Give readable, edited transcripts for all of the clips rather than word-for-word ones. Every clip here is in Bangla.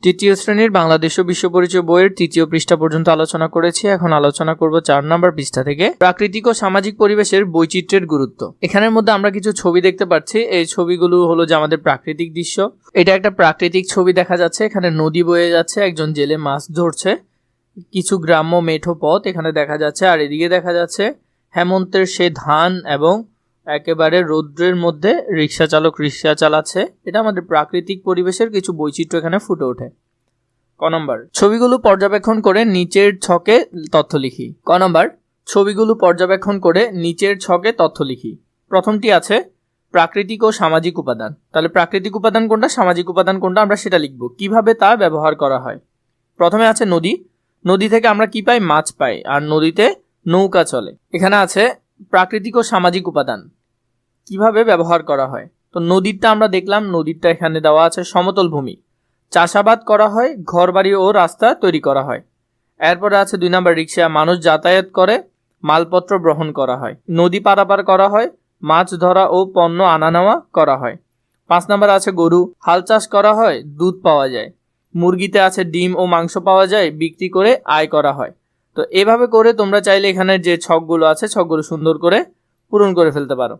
তৃতীয় শ্রেণীর বাংলাদেশ ও বিশ্ব পরিচয় বইয়ের তৃতীয় পৃষ্ঠা পর্যন্ত আলোচনা করেছি। এখন আলোচনা করব 4 নম্বর পৃষ্ঠা থেকে প্রাকৃতিক ও সামাজিক পরিবেশের বৈচিত্র্যের গুরুত্ব। এখানের মধ্যে আমরা কিছু ছবি দেখতে পাচ্ছি। এই ছবিগুলো হলো যে আমাদের প্রাকৃতিক দৃশ্য। এটা একটা প্রাকৃতিক ছবি দেখা যাচ্ছে। এখানে নদী বয়ে যাচ্ছে, একজন জেলে মাছ ধরছে, কিছু গ্রাম্য মেঠো পথ এখানে দেখা যাচ্ছে, আর এদিকে দেখা যাচ্ছে হেমন্তের সে ধান এবং একেবারে রৌদ্রের মধ্যে রিক্সা চালক রিক্সা চালাচ্ছে। এটা আমাদের প্রাকৃতিক পরিবেশের কিছু বৈচিত্র্য এখানে ফুটে ওঠে। ক নম্বর, ছবিগুলো পর্যবেক্ষণ করে নিচের ছকে তথ্য লিখি। ক নম্বর, ছবিগুলো পর্যবেক্ষণ করে নিচের ছকে তথ্য লিখি। প্রথমটি আছে প্রাকৃতিক ও সামাজিক উপাদান। তাহলে প্রাকৃতিক উপাদান কোনটা, সামাজিক উপাদান কোনটা, আমরা সেটা লিখব। কিভাবে তা ব্যবহার করা হয়। প্রথমে আছে নদী। নদী থেকে আমরা কি পাই? মাছ পাই, আর নদীতে নৌকা চলে। এখানে আছে প্রাকৃতিক ও সামাজিক উপাদান কিভাবে ব্যবহার করা হয়। তো নদীরটা আমরা দেখলাম, নদীরটা এখানে দেওয়া আছে সমতল ভূমি, চাষাবাদ করা হয়, ঘরবাড়ি ও রাস্তা তৈরি করা হয়। এরপরে আছে 2 নম্বর রিক্সা, মানুষ যাতায়াত করে, মালপত্র বহন করা হয়। নদী পারাপার করা হয়, মাছ ধরা ও পণ্য আনা নেওয়া করা হয়। 5 নম্বর আছে গরু, হাল চাষ করা হয়, দুধ পাওয়া যায়। মুরগিতে আছে ডিম ও মাংস পাওয়া যায়, বিক্রি করে আয় করা হয়। তো এভাবে করে তোমরা চাইলে এখানে যে ছকগুলো আছে ছকগুলো সুন্দর করে পূরণ করে ফেলতে পারো।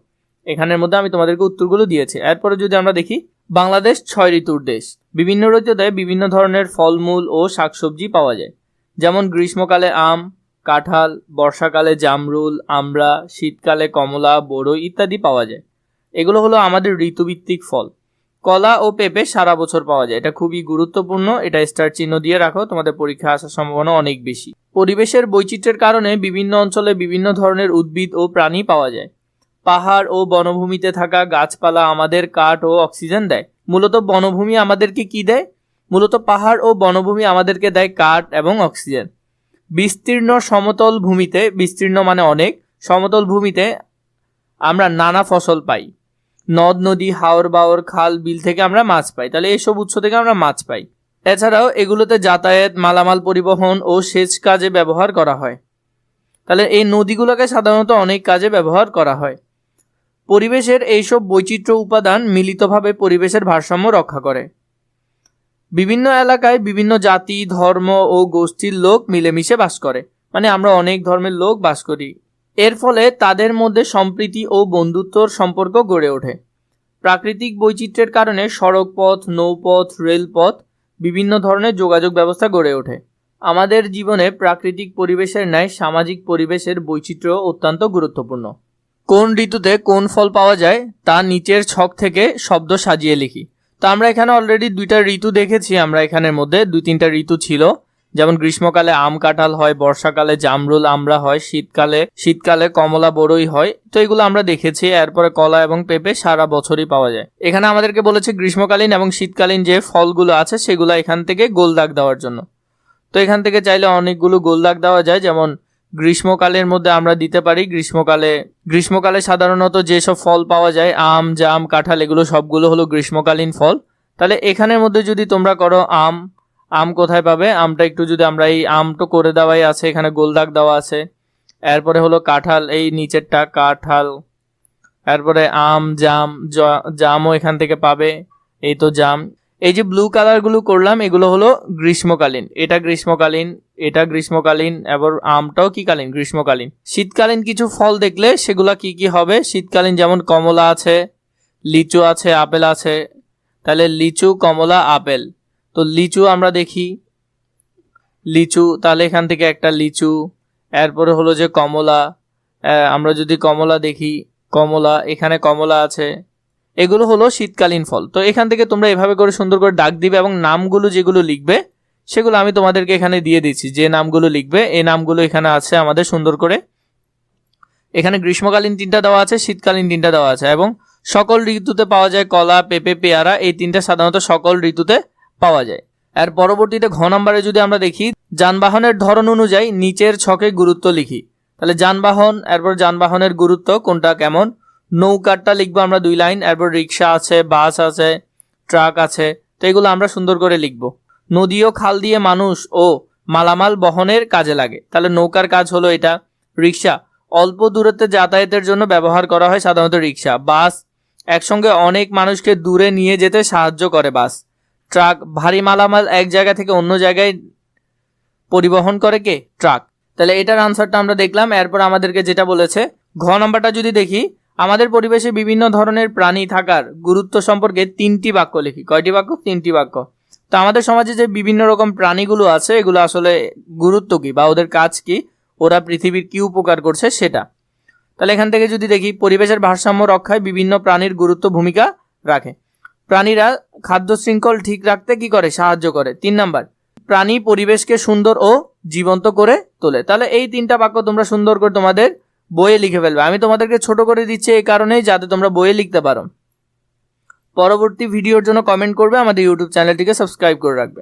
এখানের মধ্যে আমি তোমাদেরকে উত্তরগুলো দিয়েছি। এরপরে যদি আমরা দেখি, বাংলাদেশ 6 ঋতুর দেশ। বিভিন্ন ঋতুতে বিভিন্ন ধরনের ফলমূল ও শাকসবজি পাওয়া যায়। যেমন গ্রীষ্মকালে আম, কাঁঠাল, বর্ষাকালে জামরুল, আমড়া, শীতকালে কমলা, বড়ই ইত্যাদি পাওয়া যায়। এগুলো হলো আমাদের ঋতুভিত্তিক ফল। কলা ও পেঁপে সারা বছর পাওয়া যায়। এটা খুবই গুরুত্বপূর্ণ, এটা স্টার চিহ্ন দিয়ে রাখো, তোমাদের পরীক্ষা আসার সম্ভাবনা অনেক বেশি। পরিবেশের বৈচিত্র্যের কারণে বিভিন্ন অঞ্চলে বিভিন্ন ধরনের উদ্ভিদ ও প্রাণী পাওয়া যায়। পাহাড় ও বনভূমিতে থাকা গাছপালা আমাদের কাঠ ও অক্সিজেন দেয়। মূলত বনভূমি আমাদেরকে কি দেয়? মূলত পাহাড় ও বনভূমি আমাদেরকে দেয় কাঠ এবং অক্সিজেন। বিস্তীর্ণ সমতল ভূমিতে, বিস্তীর্ণ মানে অনেক, সমতল ভূমিতে আমরা নানা ফসল পাই। নদ নদী, হাওর বাওর, খাল বিল থেকে আমরা মাছ পাই। তাহলে এইসব উৎস থেকে আমরা মাছ পাই। এছাড়াও এগুলোতে যাতায়াত, মালামাল পরিবহন ও সেচ কাজে ব্যবহার করা হয়। তাহলে এই নদীগুলোকে সাধারণত অনেক কাজে ব্যবহার করা হয়। পরিবেশের এইসব বৈচিত্র্য উপাদান মিলিতভাবে পরিবেশের ভারসাম্য রক্ষা করে। বিভিন্ন এলাকায় বিভিন্ন জাতি, ধর্ম ও গোষ্ঠীর লোক মিলেমিশে বাস করে। মানে আমরা অনেক ধর্মের লোক বাস করি। এর ফলে তাদের মধ্যে সম্প্রীতি ও বন্ধুত্বর সম্পর্ক গড়ে ওঠে। প্রাকৃতিক বৈচিত্র্যের কারণে সড়ক পথ, নৌপথ, রেলপথ, বিভিন্ন ধরনের যোগাযোগ ব্যবস্থা গড়ে ওঠে। আমাদের জীবনে প্রাকৃতিক পরিবেশের ন্যায় সামাজিক পরিবেশের বৈচিত্র্য অত্যন্ত গুরুত্বপূর্ণ। কোন ঋতুতে কোন ফল পাওয়া যায় তা নিচের ছক থেকে শব্দ সাজিয়ে লিখি। তো আমরা এখানে অলরেডি 2টা ঋতু দেখেছি। আমরা এখানের মধ্যে 2-3টা ঋতু ছিল, যেমন গ্রীষ্মকালে আম কাঁঠাল হয়, বর্ষাকালে জামরুল আমড়া হয়, শীতকালে কমলা বড়ই হয়। তো এগুলো আমরা দেখেছি। এরপরে কলা এবং পেঁপে সারা বছরই পাওয়া যায়। এখানে আমাদেরকে বলেছে গ্রীষ্মকালীন এবং শীতকালীন যে ফলগুলো আছে সেগুলো এখান থেকে গোল দাগ দেওয়ার জন্য। তো এখান থেকে চাইলে অনেকগুলো গোল দাগ দেওয়া যায়। যেমন গ্রীষ্মকালের মধ্যে আমরা দিতে পারি, গ্রীষ্মকালে সাধারণত যেসব ফল পাওয়া যায়, আম, জাম, কাঁঠাল, এগুলো সবগুলো হলো গ্রীষ্মকালীন ফল। তাহলে এখানের মধ্যে যদি তোমরা করো আম কোথায় পাবে? আমটা একটু যদি আমরা এই আমটা করে দেওয়াই আছে, এখানে গোল দাগ দেওয়া আছে। এরপরে হলো কাঁঠাল, এই নিচেরটা কাঁঠাল। এরপরে আম, জামও এখান থেকে পাবে, এই তো জাম। এই যে ব্লু কালারগুলো করলাম এগুলো হলো গ্রীষ্মকালীন, এটা গ্রীষ্মকালীন, এবার আমটাও কি কালীন? গ্রীষ্মকালীন। শীতকালীন কিছু ফল দেখলে সেগুলা কি কি হবে? শীতকালীন যেমন কমলা আছে, লিচু আছে, আপেল আছে। তাহলে লিচু, কমলা, আপেল। তো লিচু আমরা দেখি, লিচু, তাহলে এখান থেকে একটা লিচু। এরপরে হলো যে কমলা, আমরা যদি কমলা দেখি, কমলা, এখানে কমলা আছে। এগুলো হলো শীতকালীন ফল। তো এখান থেকে তোমরা এভাবে করে সুন্দর করে দাগ দিবে এবং নামগুলো যেগুলো লিখবে সেগুলো আমি তোমাদেরকে এখানে দিয়ে দিচ্ছি। যে নামগুলো লিখবে এই নামগুলো এখানে আছে আমাদের সুন্দর করে। এখানে গ্রীষ্মকালীন 3টা দেওয়া আছে, শীতকালীন 3টা দেওয়া আছে, এবং সকল ঋতুতে পাওয়া যায় কলা, পেঁপে, পেয়ারা। এই 3টা সাধারণত সকল ঋতুতে পাওয়া যায়। এর পরবর্তীতে ঘ নম্বরে যদি আমরা দেখি, যানবাহনের ধরন অনুযায়ী নিচের ছকে গুরুত্ব লিখি। তাহলে যানবাহন, এরপর যানবাহনের গুরুত্ব কোনটা কেমন। নৌকারটা লিখবো আমরা 2 লাইন। এরপর রিক্সা আছে, বাস আছে, ট্রাক আছে। তো এগুলো আমরা সুন্দর করে লিখবো। নদী ও খাল দিয়ে মানুষ ও মালামাল বহনের কাজে লাগে। তাহলে নৌকার কাজ হলো এটা। রিক্সা, অল্প দূরত্বে যাতায়াতের জন্য ব্যবহার করা হয় সাধারণত রিক্সা। বাস, একসঙ্গে অনেক মানুষকে দূরে নিয়ে যেতে সাহায্য করে বাস। ট্রাক। ভারী মালামাল এক জায়গা থেকে অন্য জায়গায় পরিবহন করে কে? ট্রাক। তাহলে এটার আনসারটা আমরা দেখলাম। এরপর আমাদেরকে যেটা বলেছে ঘ নাম্বারটা যদি দেখি, আমাদের পরিবেশে বিভিন্ন ধরনের প্রাণী থাকার গুরুত্ব সম্পর্কে 3টি বাক্য লিখি। কয়টি বাক্য? 3টি বাক্য। তো আমাদের সমাজে যে বিভিন্ন রকম প্রাণীগুলো আছে এগুলো আসলে গুরুত্ব কি বা ওদের কাজ কি, ওরা পৃথিবীর কি উপকার করছে সেটা। তাহলে এখান থেকে যদি দেখি, পরিবেশের ভারসাম্য রক্ষায় বিভিন্ন প্রাণীর গুরুত্ব ভূমিকা রাখে। প্রাণীরা খাদ্য শৃঙ্খল ঠিক রাখতে কি করে? সাহায্য করে। 3 নাম্বার, প্রাণী পরিবেশকে সুন্দর ও জীবন্ত করে তোলে। তাহলে এই 3টা বাক্য তোমরা সুন্দর করে তোমাদের বইয়ে লিখে ফেলবে। আমি তোমাদেরকে ছোট করে দিচ্ছি এই কারণেই যাতে তোমরা বইয়ে লিখতে পারো। পরবর্তী ভিডিওর জন্য কমেন্ট করবে, আমাদের ইউটিউব চ্যানেলটিকে সাবস্ক্রাইব করে রাখবে।